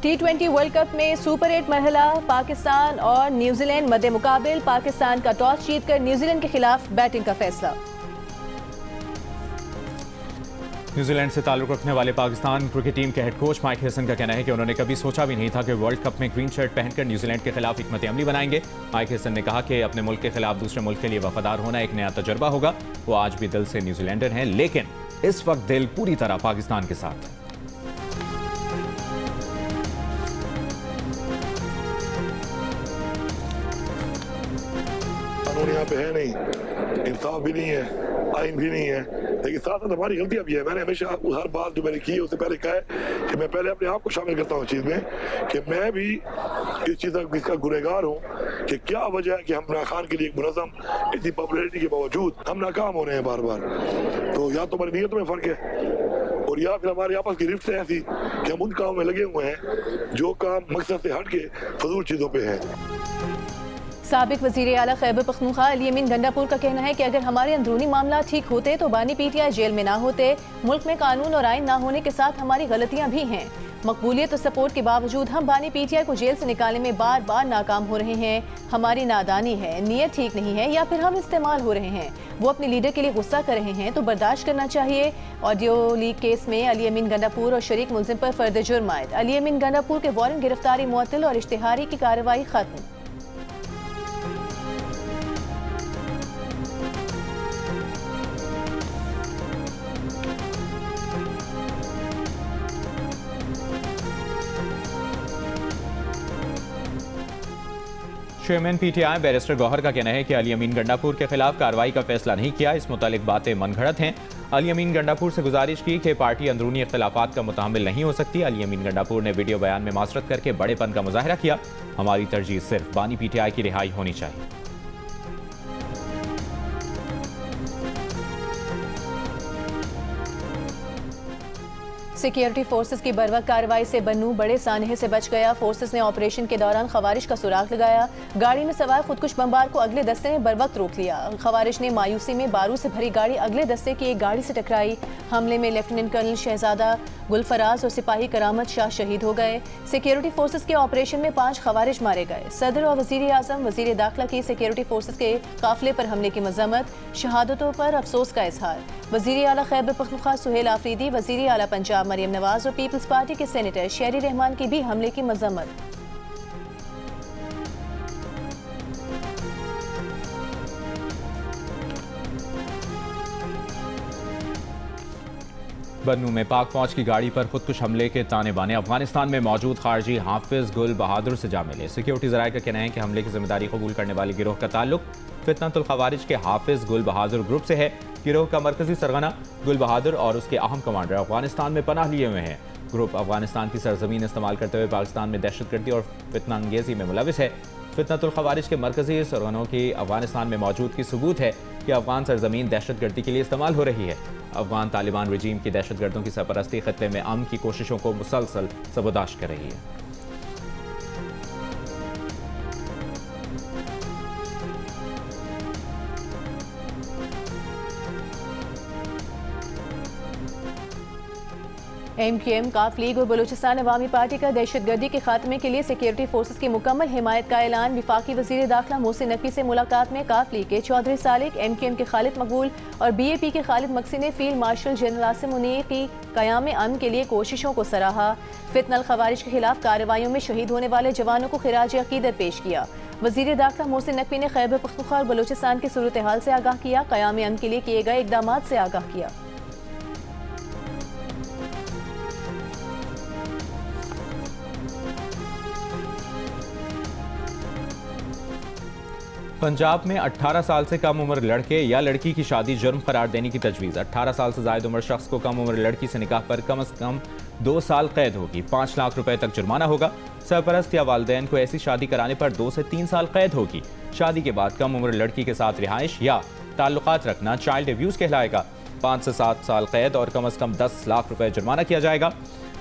T20 world cup में super 8 मरहला Pakistan और New Zealand मद्दे मुकाबिल। पाकिस्तान का टॉस जीतकर न्यूजीलैंड के खिलाफ बैटिंग का फैसला। न्यूजीलैंड से ताल्लुक रखने वाले पाकिस्तान क्रिकेट टीम के हेड कोच माइक हेसन का कहना है कि उन्होंने कभी सोचा भी नहीं था कि वर्ल्ड कप में ग्रीन शर्ट पहनकर न्यूजीलैंड के खिलाफ हिकमत अमली बनाएंगे। माइक हेसन ने कहा कि अपने मुल्क के खिलाफ दूसरे मुल्क के लिए वफादार होना एक नया तजुर्बा होगा। वो आज भी दिल से न्यूजीलैंडर हैं, लेकिन इस वक्त दिल पूरी तरह पाकिस्तान के साथ है। कानून यहाँ पे है नहीं, इंसाफ भी नहीं है, आइन भी नहीं है, लेकिन साथ साथ हमारी गलतियां भी है। मैंने हमेशा हर बात जो मैंने की है उससे पहले कहा है कि मैं पहले अपने आप को शामिल करता हूँ चीज़ में कि मैं भी इस चीज़ का गुनहगार हूँ कि क्या वजह है कि हम इमरान खान के लिए एक मुनज़्ज़म इतनी पॉपुलैरिटी के बावजूद हम नाकाम हो रहे हैं बार बार। तो या तो हमारी नीयत में फ़र्क है और या फिर हमारे आपस की रिफ्ट है ऐसी कि हम उन कामों में लगे हुए हैं जो काम मकसद से हट के फजूल चीज़ों पर है। साबिक वज़ीर आला खैबर पख्तूनख्वा अली अमीन गंडापुर का कहना है कि अगर हमारे अंदरूनी मामला ठीक होते तो बानी पीटीआई जेल में ना होते। मुल्क में कानून और आइन ना होने के साथ हमारी गलतियां भी हैं। मकबूलियत और सपोर्ट के बावजूद हम बानी पीटीआई को जेल से निकालने में बार बार नाकाम हो रहे हैं। हमारी नादानी है, नीयत ठीक नहीं है, या फिर हम इस्तेमाल हो रहे हैं। वो अपने लीडर के लिए गुस्सा कर रहे हैं तो बर्दाश्त करना चाहिए। ऑडियो लीक केस में अली अमीन गंडापुर और शरीक मुलजिम पर फर्द जुर्म आयद। अली अमीन गंडापुर के वारंट गिरफ्तारी मुअत्तल और इश्तिहारी की कार्रवाई खत्म। चेयरमैन पीटीआई बैरिस्टर गौहर का कहना है कि अली अमीन गंडापुर के खिलाफ कार्रवाई का फैसला नहीं किया। इस मुतालिक बातें मनगढ़ंत हैं। अली अमीन गंडापुर से गुजारिश की कि पार्टी अंदरूनी इख्तलाफात का मुतामिल नहीं हो सकती। अली अमीन गंडापुर ने वीडियो बयान में मासरत करके बड़ेपन का मुजाहरा किया। हमारी तरजीह सिर्फ बानी पीटीआई की रिहाई होनी चाहिए। सिक्योरिटी फोर्सेस की बरवक्त कार्रवाई से बन्नू बड़े सानहे से बच गया। फोर्सेस ने ऑपरेशन के दौरान खवारिश का सुराग लगाया। गाड़ी में सवार खुदकुश बमबार को अगले दस्ते ने बरवक्त रोक लिया। खवारिश ने मायूसी में बारूद से भरी गाड़ी अगले दस्ते की एक गाड़ी से टकराई। हमले में लेफ्टिनेंट कर्नल शहजादा गुलफराज और सिपाही करामत शाह शहीद हो गए। सिक्योरिटी फोर्सेस के ऑपरेशन में 5 खवारिश मारे गए। सदर और वजीर आजम वजीर दाखिला की सिक्योरिटी फोर्सेस के काफिले पर हमले की मजम्मत। शहादतों पर अफसोस का इजहार। वजीर आला खैबर पख्तूनख्वा सुहेल आफरीदी, वजीर आला पंजाब मरियम नवाज और पीपल्स पार्टी के सेनेटर शेरी रहमान की भी हमले की मजम्मत। बन्नू में पाक फौज की गाड़ी पर खुदकुश हमले के ताने बाने। अफगानिस्तान में मौजूद खारजी हाफिज गुल बहादुर से जा मिले। सिक्योरिटी ज़राए का कहना है कि हमले की जिम्मेदारी कबूल करने वाले गिरोह का ताल्लुक फितनतुल खवारिज के हाफिज गुल बहादुर ग्रुप से है। गिरोह का मरकजी सरगना गुल बहादुर और उसके अहम कमांडर अफगानिस्तान में पनाह लिए हुए हैं। ग्रुप अफगानिस्तान की सरजमीन इस्तेमाल करते हुए पाकिस्तान में दहशतगर्दी और फितना अंगेजी में मुलविस है। फितनतुल खवारिज के मरकजी सरगनों की अफगानिस्तान में मौजूदगी सबूत है कि अफगान सरजमीन दहशतगर्दी के लिए इस्तेमाल हो रही है। अफगान तालिबान रजीम की दहशतगर्दों की सरपरस्ती खत्ते में अमन की कोशिशों को मुसलसल सबोदाश कर रही है। MQM, काफ लीग और बलूचिस्तान अवामी पार्टी का दहशतगर्दी के खात्मे के लिए सिक्योरिटी फोर्सेस की मुकम्मल हिमायत का ऐलान। विफाकी वजीर दाखिला मोहसिन नकवी से मुलाकात में काफ लीग के चौधरी सालिक, MQM के खालिद मकबूल और BAP के खालिद मक्सी ने field marshal general Asim Munir की क़याम अमन के लिए कोशिशों को सराहा। फितनल खवारिज के खिलाफ कार्रवाइयों में शहीद होने वाले जवानों को खिराज अकीदत पेश किया। वजीर दाखिला मोहसिन नकवी ने खैबर पख्तूनख्वा और बलूचिस्तान की सूरत हाल से आगाह किया। क़याम अमन के लिए किए गए इकदाम से आगाह किया। पंजाब में 18 साल से कम उम्र लड़के या लड़की की शादी जुर्म करार देने की तजवीज़। 18 साल से ज़ायद उम्र शख्स को कम उम्र लड़की से निकाह पर कम से कम 2 साल कैद होगी। 5 लाख रुपए तक जुर्माना होगा। सरपरस्त या वालिदैन को ऐसी शादी कराने पर 2 से 3 साल कैद होगी। शादी के बाद कम उम्र लड़की के साथ रिहाइश या ताल्लुकात रखना चाइल्ड अब्यूज़ कहलाएगा। 5 से 7 साल कैद और कम से कम 10 लाख रुपए जुर्माना किया जाएगा।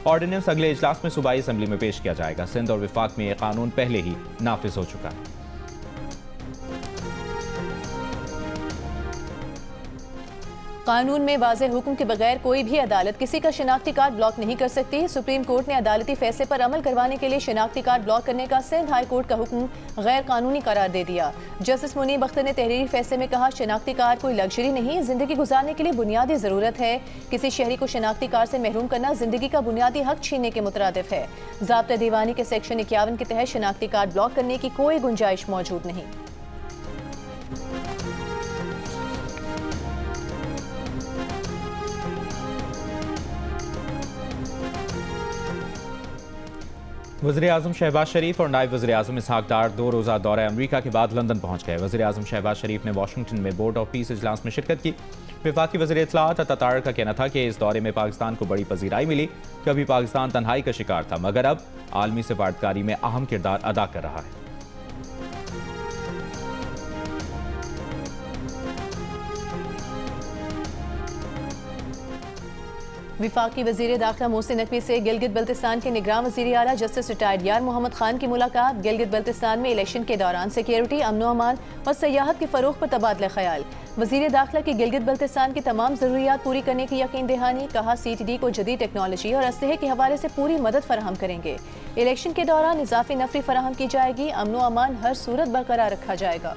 ऑर्डिनेंस अगले इजलास में सूबाई असम्बली में पेश किया जाएगा। सिंध और विफाक में यह कानून पहले ही नाफिज हो चुका है। कानून में वाज़ेह हुक्म के बगैर कोई भी अदालत किसी का शनाख्ती कार्ड ब्लॉक नहीं कर सकती। सुप्रीम कोर्ट ने अदालती फैसले पर अमल करवाने के लिए शनाख्ती कार्ड ब्लॉक करने का सिंध हाई कोर्ट का हुक्म गैर कानूनी करार दे दिया। जस्टिस मुनीब अख्तर ने तहरीरी फैसले में कहा, शनाख्ती कार्ड कोई लग्जरी नहीं, जिंदगी गुजारने के लिए बुनियादी जरूरत है। किसी शहरी को शनाख्ती कार्ड से महरूम करना जिंदगी का बुनियादी हक छीनने के मुतरादिफ है। ज़ाब्ता दीवानी के सेक्शन 51 के तहत शनाख्ती कार्ड ब्लॉक करने की कोई गुंजाइश मौजूद नहीं। वज़ीर-ए-आज़म शहबाज शरीफ और नायब वज़ीर-ए-आज़म इसहाक डार 2 रोज़ा दौरे अमरीका के बाद लंदन पहुँच गए। वज़ीर-ए-आज़म शहबाज शरीफ ने वाशिंगटन में बोर्ड ऑफ पीस इजलास में शिरकत की। वफाकी वज़ीर इत्तलाआत अता का कहना था कि इस दौरे में पाकिस्तान को बड़ी पजीराई मिली। कभी पाकिस्तान तन्हाई का शिकार था, मगर अब आलमी सफारतकारी में अहम किरदार अदा कर रहा है। विफाकी वज़ीर दाखिला मोहसिन नकवी से गिलगित बल्तिस्तान के निगरान वज़ीर आला जस्टिस रिटायर्ड यार मोहम्मद खान की मुलाकात। गिलगित बल्तिस्तान में इलेक्शन के दौरान सिक्योरिटी, अमन अमान और सयाहत के फ़रोग़ पर तबादला ख्याल। वज़ीर दाखिला की गिलगित बल्तिस्तान की तमाम ज़रूरियात पूरी करने की यकीन दहानी। कहा, CTD को जदीद टेक्नोलॉजी और असलहे के हवाले से पूरी मदद फराहम करेंगे। इलेक्शन के दौरान इजाफी नफरी फराहम की जाएगी। अमन अमान हर सूरत बरकरार रखा जाएगा।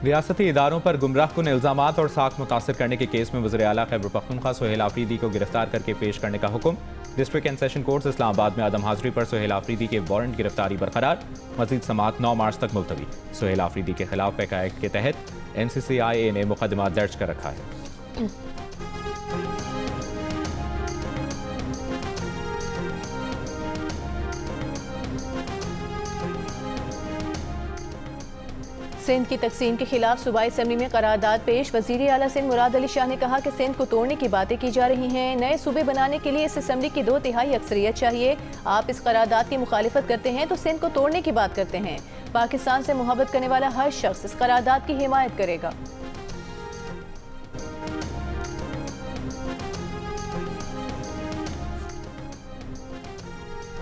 रियासती इदारों पर गुमराहकुन इल्ज़ामात और साख मुतासर करने के केस में वज़ीर आला खैबर पख्तूनख्वा सोहेल आफरीदी को गिरफ्तार करके पेश करने का हुक्म। District and session court Islamabad में आदम हाजिरी पर सोहेल आफरीदी के वारंट गिरफ्तारी बरकरार। मजीद समाअत 9 मार्च तक मुलतवी। सोहेल आफरीदी के खिलाफ पैका एक्ट के तहत NCCIA ने मुकदमा दर्ज कर रखा है। सिंध की तकसीम के खिलाफ सूबाई असम्बली में करारदाद पेश। वज़ीर आला सिंध मुराद अली शाह ने कहा कि सिंध को तोड़ने की बातें की जा रही हैं। नए सूबे बनाने के लिए इस असम्बली की 2/3 अक्सरियत चाहिए। आप इस करारदाद की मुखालिफत करते हैं तो सिंध को तोड़ने की बात करते हैं। पाकिस्तान से मोहब्बत करने वाला हर शख्स इस करारदाद की हिमायत करेगा।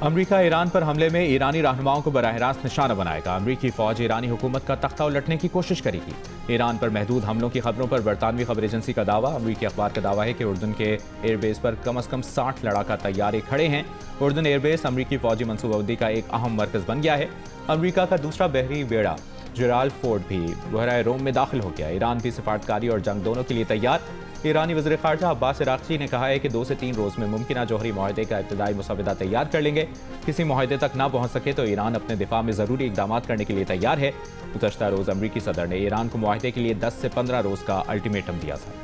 अमरीका ईरान पर हमले में ईरानी रहनुमाओं को बराह रास्त निशाना बनाएगा। अमरीकी फौज ईरानी हुकूमत का तख्ता उलटने की कोशिश करेगी। ईरान पर महदूद हमलों की खबरों पर बरतानवी खबर एजेंसी का दावा। अमरीकी अखबार का दावा है कि उर्दन के एयरबेस पर कम अज़ कम 60 लड़ाका तैयारे खड़े हैं। उर्दन एयरबेस अमरीकी फौजी मनसूबाबंदी का एक अहम मरकज़ बन गया है। अमरीका का दूसरा बहरी बेड़ा जेराल्ड फोर्ड भी बहरा रोम में दाखिल हो गया। ईरान भी सिफारतकारी और जंग दोनों के लिए तैयार। ईरानी वज़ीर ख़ारजा अब्बास इराक़ची ने कहा है कि 2 से 3 रोज़ में मुमकिन जौहरी मुआहदे का इब्तदाई मुसवदा तैयार कर लेंगे। किसी मुआहदे तक ना पहुँच सके तो ईरान अपने दिफा में ज़रूरी इक़दाम करने के लिए तैयार है। गुज़श्ता रोज़ अमरीकी सदर ने ईरान को मुआहदे के लिए 10 से 15 रोज़ का अल्टीमेटम दिया था।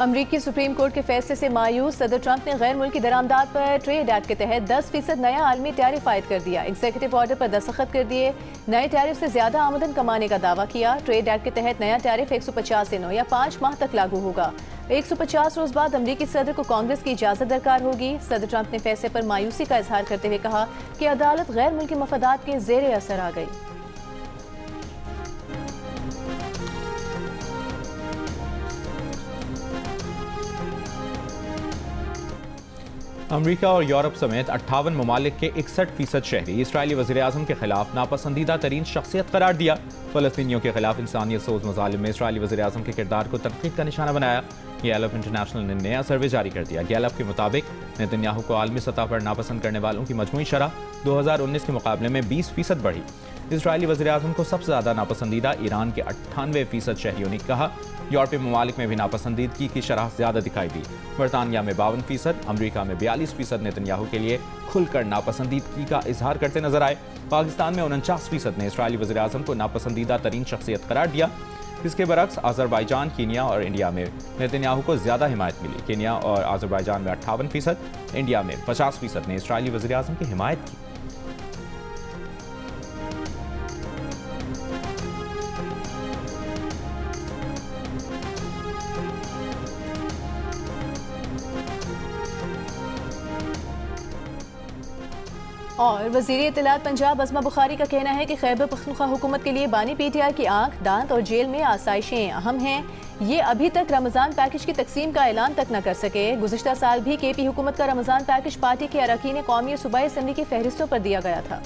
अमरीकी सुप्रीम कोर्ट के फैसले से मायूस सदर ट्रंप ने गैर मुल्की दरामदाद पर ट्रेड एक्ट के तहत 10% नया आलमी टैरिफ आयद कर दिया। एग्जीक्यूटिव ऑर्डर पर दस्तखत कर दिए। नए टैरिफ से ज्यादा आमदन कमाने का दावा किया। ट्रेड एक्ट के तहत नया टैरिफ 150 दिनों या 5 माह तक लागू होगा। 150 रोज बाद अमरीकी सदर को कांग्रेस की इजाजत दरकार होगी। सदर ट्रंप ने फैसले पर मायूसी का इजहार करते हुए कहा कि अदालत गैर मुल्की मफादात के जेर असर आ गई। अमरीका और यूरोप समेत 58 ममालिक के 61% शहरी इसराइली वज़ीर-ए-आज़म के खिलाफ नापसंदीदा तरीन शख्सियत करार दिया। फ़लस्तीनियों के खिलाफ इंसानियत सोज मज़ालिम में इसराइली वज़ीर-ए-आज़म के किरदार को तनकीद का निशाना बनाया। गैलप इंटरनेशनल ने नया सर्वे जारी कर दिया। गैलप के मुताबिक नेतन्याहू को आलमी सतह पर नापसंद करने वालों की मजमूई शरह 2019 के मुकाबले में 20% बढ़ी। इसराइली वज़ीर-ए-आज़म को सबसे ज़्यादा नापसंदीदा ईरान के 98% शहरियों ने कहा। यूरोपीय ममालिक में भी नापसंदीदगी की शरह ज़्यादा दिखाई दी। बरतानिया में 52%, अमरीका में 42% नेतन्याहू के लिए खुलकर नापसंदीदगी का इजहार करते नजर आए। पाकिस्तान में 49% ने इसराइली वज़ीर-ए-आज़म को नापसंदीदा तरीन शख्सियत करार दिया। इसके बरक्स अज़रबैजान, कीनिया और इंडिया में नेतन्याहू को ज़्यादा हिमायत मिली। कीनिया और अज़रबैजान में 58%, इंडिया में 50% ने इसराइली वज़ीर-ए-आज़म की हिमायत की। और वज़ीर इत्तलात पंजाब अज़मा बुखारी का कहना है कि खैबर पख्तूनख्वा हुकूमत के लिए बानी PTI की आंख, दांत और जेल में आसाइशें अहम हैं। ये अभी तक रमज़ान पैकेज की तकसीम का ऐलान तक न कर सके। गुज़िश्ता साल भी KP हुकूमत का रमज़ान पैकेज पार्टी के अरकान कौमी और सूबाई असम्बली की फहरिस्तों पर दिया गया था।